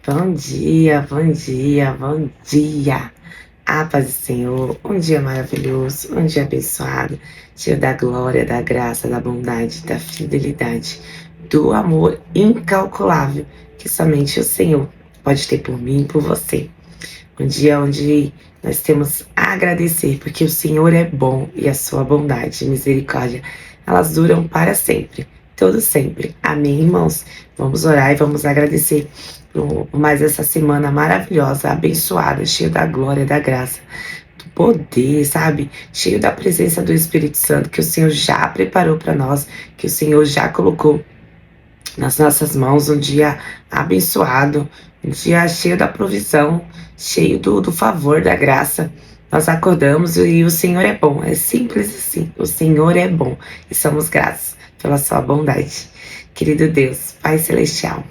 Bom dia, bom dia, bom dia. A paz do Senhor, um dia maravilhoso, um dia abençoado, cheio da glória, da graça, da bondade, da fidelidade, do amor incalculável que somente o Senhor pode ter por mim e por você. Um dia onde nós temos a agradecer, porque o Senhor é bom e a sua bondade e misericórdia, elas duram para sempre, todo sempre. Amém, irmãos? Vamos orar e vamos agradecer por mais essa semana maravilhosa, abençoada, cheia da glória, da graça, do poder, sabe? Cheio da presença do Espírito Santo que o Senhor já preparou para nós, que o Senhor já colocou nas nossas mãos, um dia abençoado, um dia cheio da provisão, cheio do favor, da graça. Nós acordamos e o Senhor é bom, é simples assim, o Senhor é bom e somos gratos pela sua bondade. Querido Deus, Pai Celestial,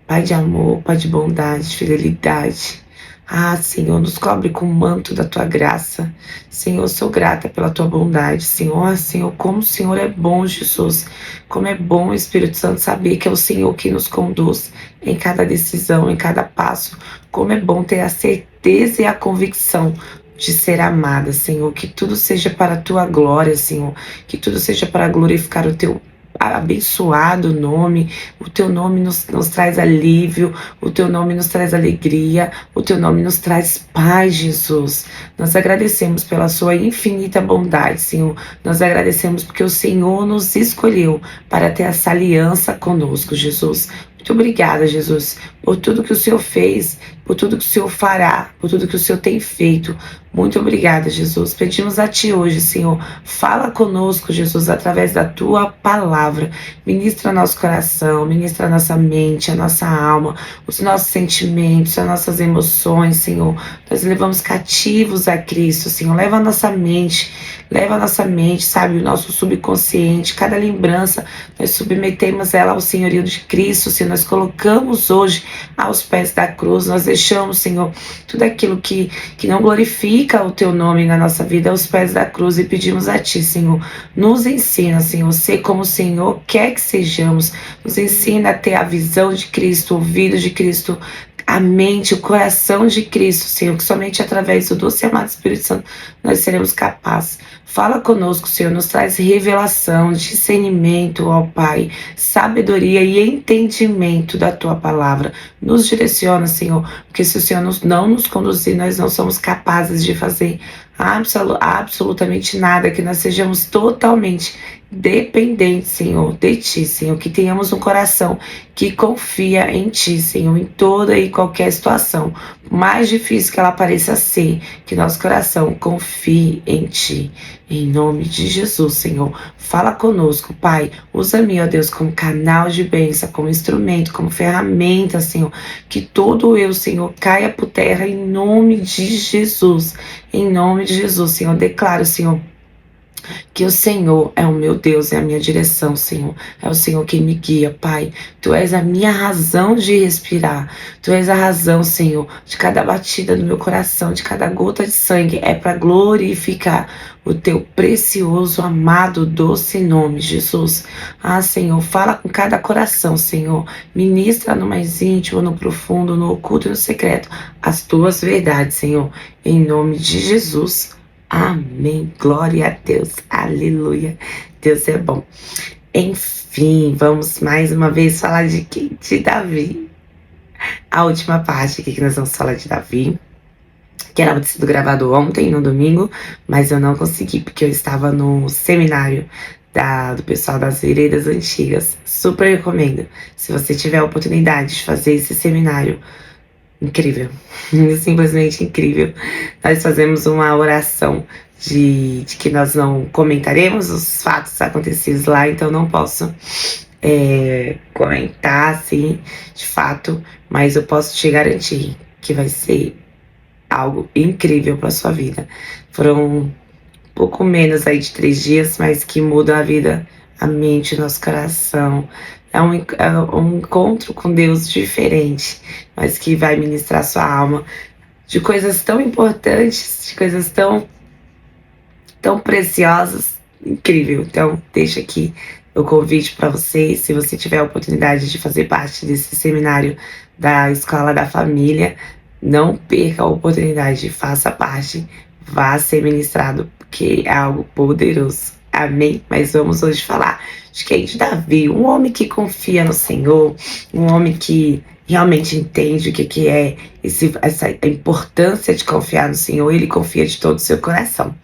Pai de amor, Pai de bondade, fidelidade. Ah, Senhor, nos cobre com o manto da Tua graça. Senhor, sou grata pela Tua bondade. Senhor, Senhor, como o Senhor é bom, Jesus. Como é bom, Espírito Santo, saber que é o Senhor que nos conduz em cada decisão, em cada passo. Como é bom ter a certeza e a convicção de ser amada, Senhor. Que tudo seja para a Tua glória, Senhor. Que tudo seja para glorificar o Teu abençoado nome. O Teu nome nos traz alívio, o Teu nome nos traz alegria, o Teu nome nos traz paz, Jesus. Nós agradecemos pela Sua infinita bondade, Senhor. Nós agradecemos porque o Senhor nos escolheu para ter essa aliança conosco, Jesus. Muito obrigada, Jesus, por tudo que o Senhor fez, por tudo que o Senhor fará, por tudo que o Senhor tem feito. Muito obrigada, Jesus. Pedimos a Ti hoje, Senhor, fala conosco, Jesus, através da Tua palavra. Ministra nosso coração, ministra nossa mente, a nossa alma, os nossos sentimentos, as nossas emoções, Senhor. Nós levamos cativos a Cristo, Senhor. Leva a nossa mente, sabe, o nosso subconsciente, cada lembrança, nós submetemos ela ao senhorio de Cristo, Senhor. Nós colocamos hoje aos pés da cruz, nós deixamos, Senhor, tudo aquilo que não glorifica o Teu nome na nossa vida aos pés da cruz e pedimos a Ti, Senhor, nos ensina, Senhor, ser como o Senhor quer que sejamos, nos ensina a ter a visão de Cristo, o ouvido de Cristo, a mente, o coração de Cristo, Senhor, que somente através do doce e amado Espírito Santo nós seremos capazes. Fala conosco, Senhor, nos traz revelação, discernimento, ó Pai, sabedoria e entendimento da Tua palavra. Nos direciona, Senhor, porque se o Senhor não nos conduzir, nós não somos capazes de fazer absolutamente nada, que nós sejamos totalmente dependentes, Senhor, de Ti, Senhor, que tenhamos um coração que confia em Ti, Senhor, em toda e qualquer situação, mais difícil que ela pareça ser, que nosso coração confie em Ti, em nome de Jesus, Senhor. Fala conosco, Pai, usa-me, ó Deus, como canal de bênção, como instrumento, como ferramenta, Senhor, que todo eu, Senhor, caia por terra em nome de Jesus, em nome de Jesus, Senhor. Declaro, Senhor, que o Senhor é o meu Deus, é a minha direção, Senhor. É o Senhor quem me guia, Pai. Tu és a minha razão de respirar. Tu és a razão, Senhor, de cada batida do meu coração, de cada gota de sangue. É para glorificar o Teu precioso, amado, doce nome, Jesus. Ah, Senhor, fala com cada coração, Senhor. Ministra no mais íntimo, no profundo, no oculto e no secreto as Tuas verdades, Senhor. Em nome de Jesus. Amém. Glória a Deus. Aleluia. Deus é bom. Enfim, vamos mais uma vez falar de quem? De Davi. A última parte aqui que nós vamos falar de Davi, que era ter sido gravado ontem, no domingo, mas eu não consegui porque eu estava no seminário do pessoal das Veredas Antigas. Super recomendo. Se você tiver a oportunidade de fazer esse seminário, incrível, simplesmente incrível. Nós fazemos uma oração de que nós não comentaremos os fatos acontecidos lá, então não posso comentar, assim, de fato, mas eu posso te garantir que vai ser algo incrível para sua vida. Foram pouco menos aí de 3 dias, mas que mudam a vida, a mente, o nosso coração. É um encontro com Deus diferente, mas que vai ministrar sua alma de coisas tão importantes, de coisas tão preciosas, incrível. Então, deixa aqui o convite para você, se você tiver a oportunidade de fazer parte desse seminário da Escola da Família, não perca a oportunidade, faça parte, vá ser ministrado, porque é algo poderoso. Amém? Mas vamos hoje falar de quem? De Davi, um homem que confia no Senhor, um homem que realmente entende o que é essa importância de confiar no Senhor. Ele confia de todo o seu coração.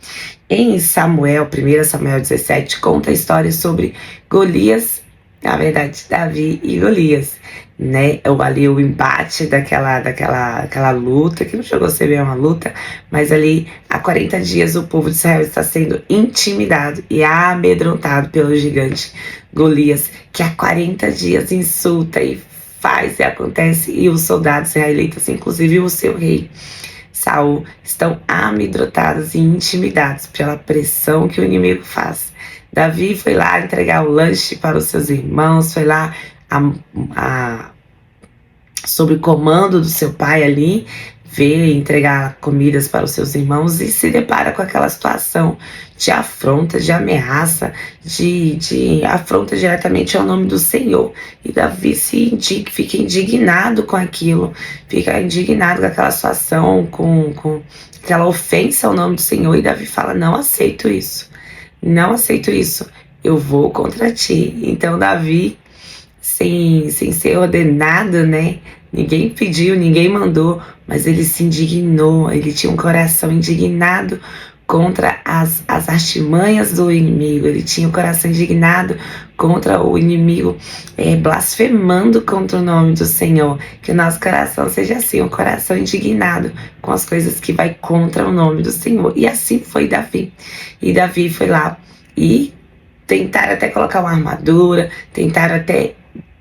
Em Samuel, 1 Samuel 17, conta a história sobre Golias, na verdade, Davi e Golias, né? Ali o embate daquela luta, que não chegou a ser bem uma luta, mas ali há 40 dias o povo de Israel está sendo intimidado e amedrontado pelo gigante Golias, que há 40 dias insulta e faz e acontece, e os soldados israelitas, inclusive o seu rei Saul, estão amedrontados e intimidados pela pressão que o inimigo faz. Davi foi lá entregar o lanche para os seus irmãos, foi lá sob o comando do seu pai ali, ver entregar comidas para os seus irmãos e se depara com aquela situação de afronta, de ameaça, de afronta diretamente ao nome do Senhor. E Davi fica indignado com aquilo, fica indignado com aquela situação, com aquela ofensa ao nome do Senhor. E Davi fala: não aceito isso, não aceito isso, eu vou contra ti. Então Davi, sem ser ordenado, né? Ninguém pediu, ninguém mandou, mas ele se indignou, ele tinha um coração indignado contra as artimanhas do inimigo, ele tinha o coração indignado contra o inimigo, blasfemando contra o nome do Senhor. Que o nosso coração seja assim, um coração indignado com as coisas que vai contra o nome do Senhor. E assim foi Davi. E Davi foi lá e tentaram até colocar uma armadura, tentaram até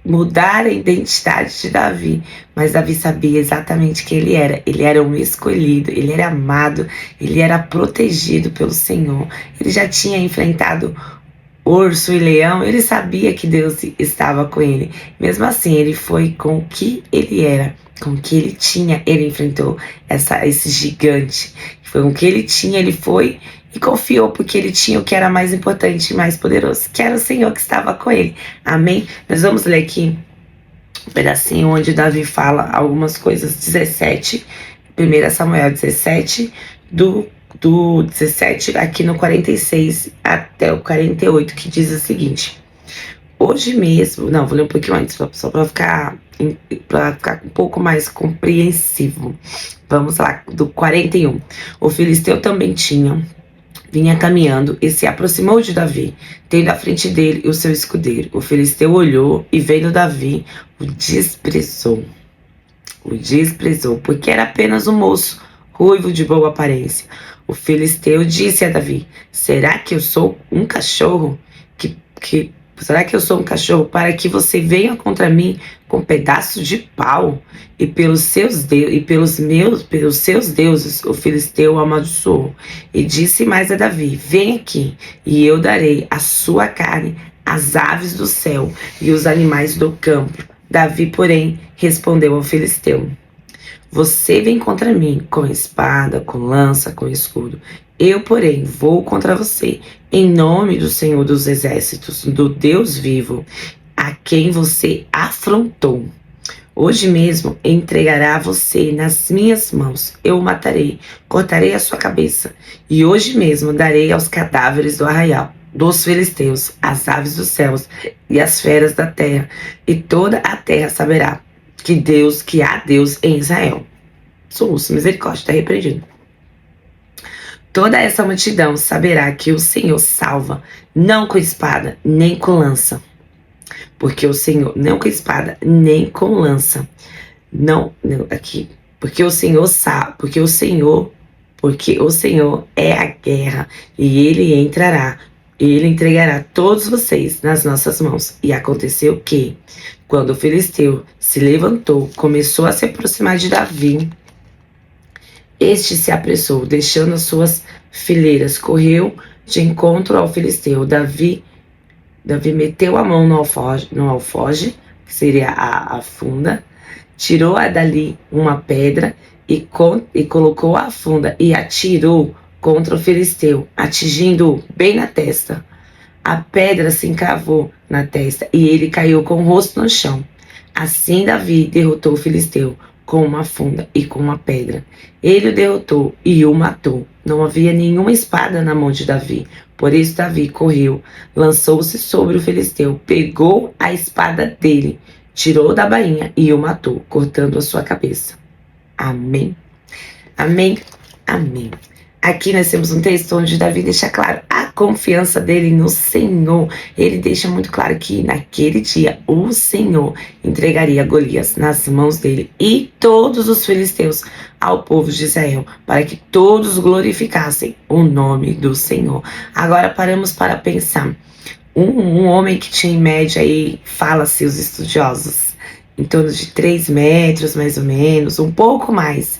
mudar a identidade de Davi, mas Davi sabia exatamente quem ele era um escolhido, ele era amado, ele era protegido pelo Senhor, ele já tinha enfrentado urso e leão, ele sabia que Deus estava com ele, mesmo assim ele foi com o que ele era, com o que ele tinha, ele enfrentou esse gigante, foi com o que ele tinha, ele foi e confiou, porque ele tinha o que era mais importante e mais poderoso, que era o Senhor que estava com ele. Amém? Nós vamos ler aqui um pedacinho onde Davi fala algumas coisas. 17, 1 Samuel 17, do 17 aqui no 46 até o 48, que diz o seguinte: hoje mesmo, não, vou ler um pouquinho antes, só para ficar um pouco mais compreensivo. Vamos lá, do 41. O filisteu também vinha caminhando e se aproximou de Davi, tendo à frente dele o seu escudeiro. O filisteu olhou e, vendo Davi, o desprezou, porque era apenas um moço, ruivo de boa aparência. O filisteu disse a Davi: será que eu sou um cachorro Será que eu sou um cachorro para que você venha contra mim com pedaços de pau? E pelos seus deuses, o filisteu amaldiçoou. E disse mais a Davi: vem aqui, e eu darei a sua carne às aves do céu e os animais do campo. Davi, porém, respondeu ao filisteu: você vem contra mim com espada, com lança, com escudo. Eu, porém, vou contra você, em nome do Senhor dos Exércitos, do Deus vivo, a quem você afrontou. Hoje mesmo entregará você nas minhas mãos. Eu o matarei, cortarei a sua cabeça, e hoje mesmo darei aos cadáveres do arraial dos filisteus, as aves dos céus e as feras da terra, e toda a terra saberá que há Deus em Israel. Soluço, misericórdia, está repreendido. Toda essa multidão saberá que o Senhor salva, não com espada, nem com lança. Porque o Senhor, não com espada, nem com lança. Não, aqui. Porque o Senhor sabe, porque o Senhor é a guerra, e ele entregará todos vocês nas nossas mãos. E aconteceu que, quando o filisteu se levantou, começou a se aproximar de Davi, este se apressou, deixando as suas fileiras, correu de encontro ao filisteu. Davi meteu a mão no alforje, que seria a funda, tirou dali uma pedra e colocou a funda e atirou contra o filisteu, atingindo-o bem na testa. a pedra se encravou na testa e ele caiu com o rosto no chão. Assim Davi derrotou o filisteu com uma funda e com uma pedra. Ele o derrotou e o matou. Não havia nenhuma espada na mão de Davi. Por isso Davi correu, lançou-se sobre o filisteu, pegou a espada dele, tirou da bainha e o matou, cortando a sua cabeça. Amém. Amém. Amém. Aqui nós temos um texto onde Davi deixa claro a confiança dele no Senhor. Ele deixa muito claro que naquele dia o Senhor entregaria Golias nas mãos dele e todos os filisteus ao povo de Israel, para que todos glorificassem o nome do Senhor. Agora paramos para pensar. Um homem que tinha em média aí, fala-se os estudiosos, em torno de 3 metros, mais ou menos, um pouco mais.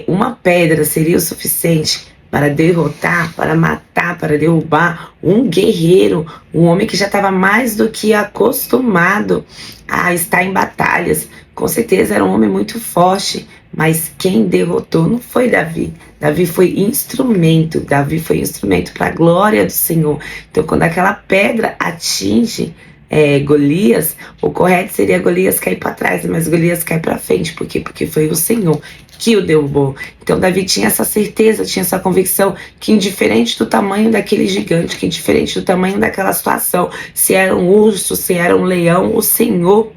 Uma pedra seria o suficiente para derrotar, para matar, para derrubar um guerreiro, um homem que já estava mais do que acostumado a estar em batalhas. Com certeza era um homem muito forte, mas quem derrotou não foi Davi. Davi foi instrumento para a glória do Senhor. Então, quando aquela pedra atinge Golias, o correto seria Golias cair para trás, mas Golias cai para frente. Por quê? Porque foi o Senhor que o derrubou. Então Davi tinha essa certeza, tinha essa convicção que indiferente do tamanho daquele gigante, que indiferente do tamanho daquela situação, se era um urso, se era um leão, o Senhor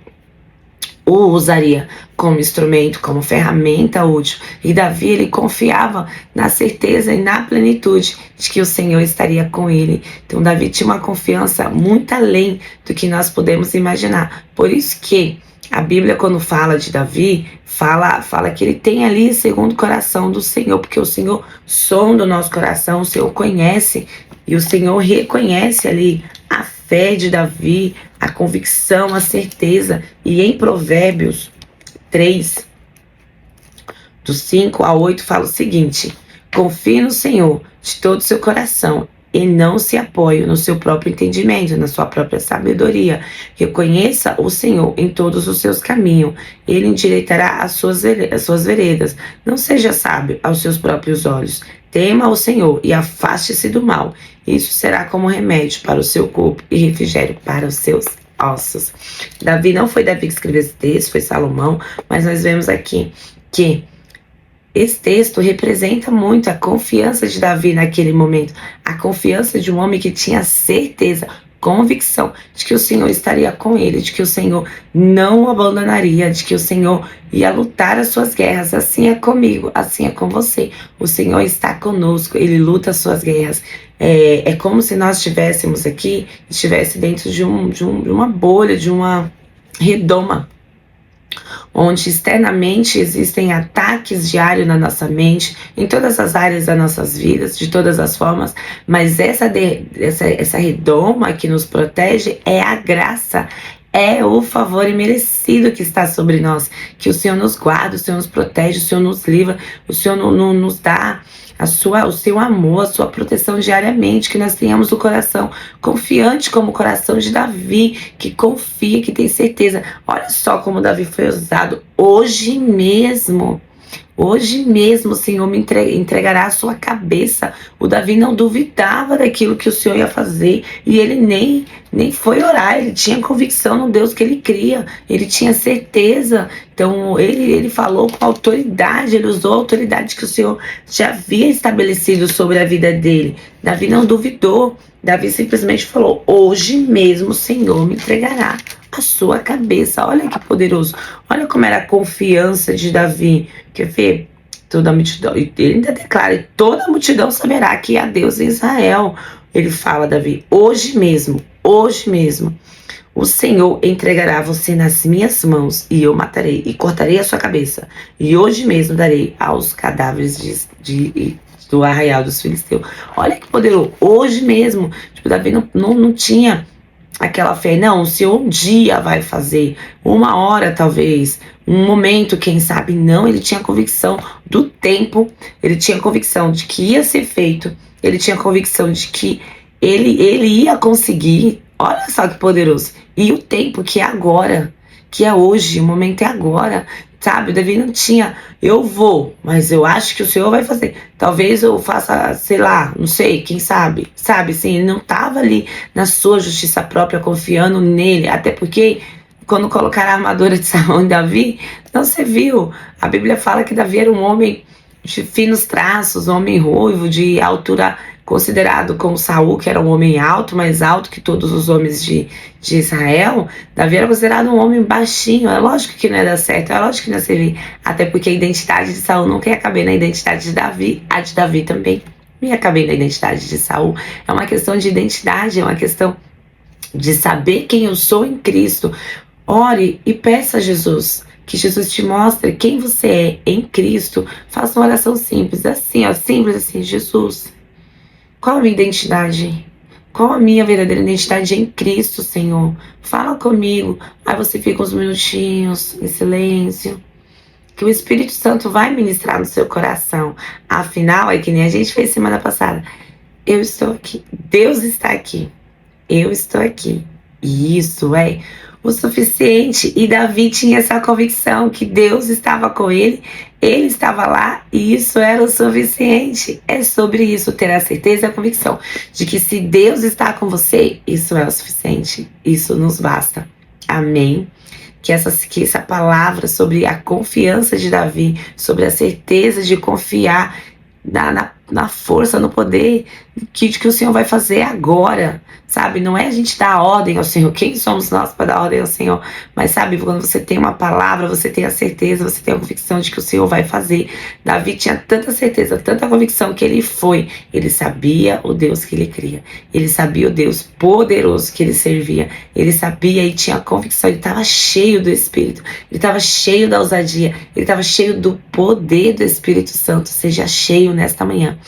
o usaria como instrumento, como ferramenta útil. E Davi, ele confiava na certeza e na plenitude de que o Senhor estaria com ele. Então Davi tinha uma confiança muito além do que nós podemos imaginar. Por isso que a Bíblia, quando fala de Davi, fala que ele tem ali segundo o coração do Senhor, porque o Senhor sonda o nosso coração, o Senhor conhece e o Senhor reconhece ali a fé de Davi, a convicção, a certeza. E em Provérbios 3, do 5 ao 8, fala o seguinte: confie no Senhor de todo o seu coração e não se apoie no seu próprio entendimento, na sua própria sabedoria. Reconheça o Senhor em todos os seus caminhos. Ele endireitará as suas veredas. Não seja sábio aos seus próprios olhos. Tema o Senhor e afaste-se do mal. Isso será como remédio para o seu corpo e refrigério para os seus ossos. Davi não foi Davi que escreveu esse texto, foi Salomão, mas nós vemos aqui que esse texto representa muito a confiança de Davi naquele momento, a confiança de um homem que tinha certeza, convicção de que o Senhor estaria com ele, de que o Senhor não o abandonaria, de que o Senhor ia lutar as suas guerras. Assim é comigo, assim é com você. O Senhor está conosco, ele luta as suas guerras. É como se nós estivéssemos aqui, estivesse dentro de uma bolha, de uma redoma, onde externamente existem ataques diários na nossa mente, em todas as áreas das nossas vidas, de todas as formas, mas essa redoma que nos protege é a graça, é o favor imerecido que está sobre nós, que o Senhor nos guarda, o Senhor nos protege, o Senhor nos livra, o Senhor nos dá o seu amor, a sua proteção diariamente, que nós tenhamos o coração confiante como o coração de Davi, que confia, que tem certeza. Olha só como Davi foi usado hoje mesmo. Hoje mesmo o Senhor me entregará a sua cabeça. O Davi não duvidava daquilo que o Senhor ia fazer. E ele nem foi orar. Ele tinha convicção no Deus que ele cria. Ele tinha certeza. Então ele falou com autoridade. Ele usou a autoridade que o Senhor já havia estabelecido sobre a vida dele. Davi não duvidou. Davi simplesmente falou: hoje mesmo o Senhor me entregará a sua cabeça. Olha que poderoso. Olha como era a confiança de Davi. Quer ver? Toda a multidão. Ele ainda declara: toda a multidão saberá que há Deus em Israel. Ele fala, Davi: hoje mesmo, o Senhor entregará você nas minhas mãos e eu matarei e cortarei a sua cabeça. E hoje mesmo darei aos cadáveres do arraial dos filisteus. Olha que poderoso. Hoje mesmo. Tipo, Davi não tinha aquela fé, não, o Senhor um dia vai fazer, uma hora talvez, um momento, quem sabe. Não, ele tinha convicção do tempo, ele tinha convicção de que ia ser feito, ele tinha convicção de que ele ia conseguir. Olha só que poderoso. E o tempo que é agora, que é hoje, o momento é agora, sabe? O Davi não tinha, eu vou, mas eu acho que o Senhor vai fazer. Talvez eu faça, sei lá, não sei, quem sabe? Sabe, assim, ele não estava ali na sua justiça própria, confiando nele, até porque quando colocaram a armadura de Saul em Davi, não se viu. A Bíblia fala que Davi era um homem de finos traços, um homem ruivo, de altura, considerado como Saul, que era um homem alto, mais alto que todos os homens de Israel. Davi era considerado um homem baixinho. É lógico que não ia dar certo, é lógico que não ia servir. Até porque a identidade de Saul nunca ia caber na identidade de Davi, a de Davi também não ia caber na identidade de Saul. É uma questão de identidade, é uma questão de saber quem eu sou em Cristo. Ore e peça a Jesus que Jesus te mostre quem você é em Cristo. Faça uma oração simples, assim, ó, simples assim: Jesus, qual a minha identidade? Qual a minha verdadeira identidade em Cristo, Senhor? Fala comigo. Aí você fica uns minutinhos em silêncio, que o Espírito Santo vai ministrar no seu coração. Afinal, é que nem a gente fez semana passada. Eu estou aqui. Deus está aqui. Eu estou aqui. E isso é o suficiente. E Davi tinha essa convicção que Deus estava com ele estava lá e isso era o suficiente. É sobre isso, ter a certeza e a convicção de que se Deus está com você, isso é o suficiente. Isso nos basta. Amém. Que essa palavra sobre a confiança de Davi, sobre a certeza de confiar na força, no poder que o Senhor vai fazer agora, sabe? Não é a gente dar ordem ao Senhor, quem somos nós para dar ordem ao Senhor, mas sabe, quando você tem uma palavra, você tem a certeza, você tem a convicção de que o Senhor vai fazer. Davi tinha tanta certeza, tanta convicção que ele sabia o Deus que ele cria, ele sabia o Deus poderoso que ele servia, ele sabia e tinha a convicção, ele estava cheio do Espírito, ele estava cheio da ousadia, ele estava cheio do poder do Espírito Santo. Seja cheio nesta manhã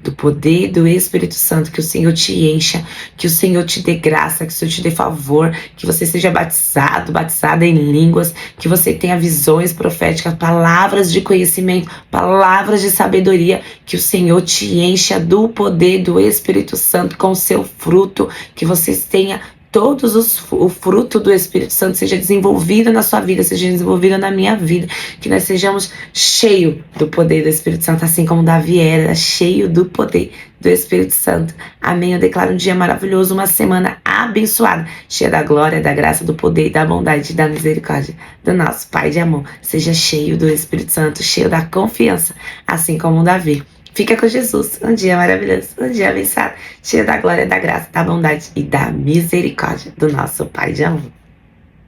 do poder do Espírito Santo, que o Senhor te encha, que o Senhor te dê graça, que o Senhor te dê favor, que você seja batizada em línguas, que você tenha visões proféticas, palavras de conhecimento, palavras de sabedoria, que o Senhor te encha do poder do Espírito Santo com o seu fruto, que vocês tenham o fruto do Espírito Santo seja desenvolvido na sua vida, seja desenvolvido na minha vida, que nós sejamos cheios do poder do Espírito Santo, assim como Davi era cheio do poder do Espírito Santo. Amém. Eu declaro um dia maravilhoso, uma semana abençoada, cheia da glória, da graça, do poder, da bondade e da misericórdia do nosso Pai de amor. Seja cheio do Espírito Santo, cheio da confiança, assim como Davi. Fica com Jesus. Um dia maravilhoso, um dia abençoado, cheio da glória, da graça, da bondade e da misericórdia do nosso Pai de amor.